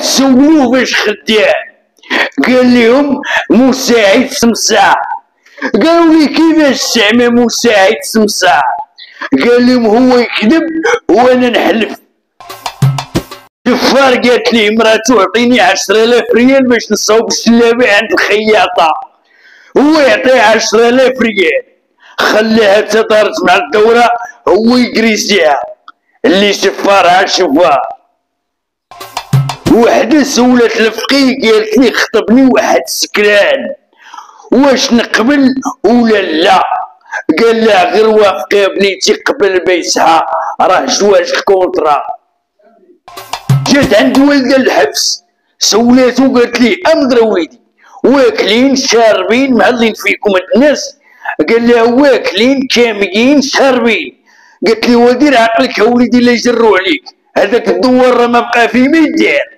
سولوه باش خدام، قال لهم مساعد سمسار. قالوا لي كيفاش زعما مساعد سمسار؟ قال لهم هو يكذب وانا نحلف. شفار قالت ليه مراتو عطيني 10,000 ريال باش نصاوب الشلابه عند الخياطه، هو يعطيه 10,000 ريال، خلاها تدارت مع الدوره هو يكريسيها. اللي شفارها شفار. وحده سولت الفقيه قالت لي خطبني واحد سكران، واش نقبل ولا لا؟ قال لها غير وافقي يا بنيتي قبل بيتها، راه جواج الكونطرا. جات عند والدها الحبس سولاتو قالت لي امضر وليدي واكلين شاربين مهلين فيكم الناس؟ قال لها واكلين كاميين شاربين. قالت لي ودير عقلك يا وليدي لا يجروا عليك، هذاك الدوار راه ما بقى فيه ما يدير.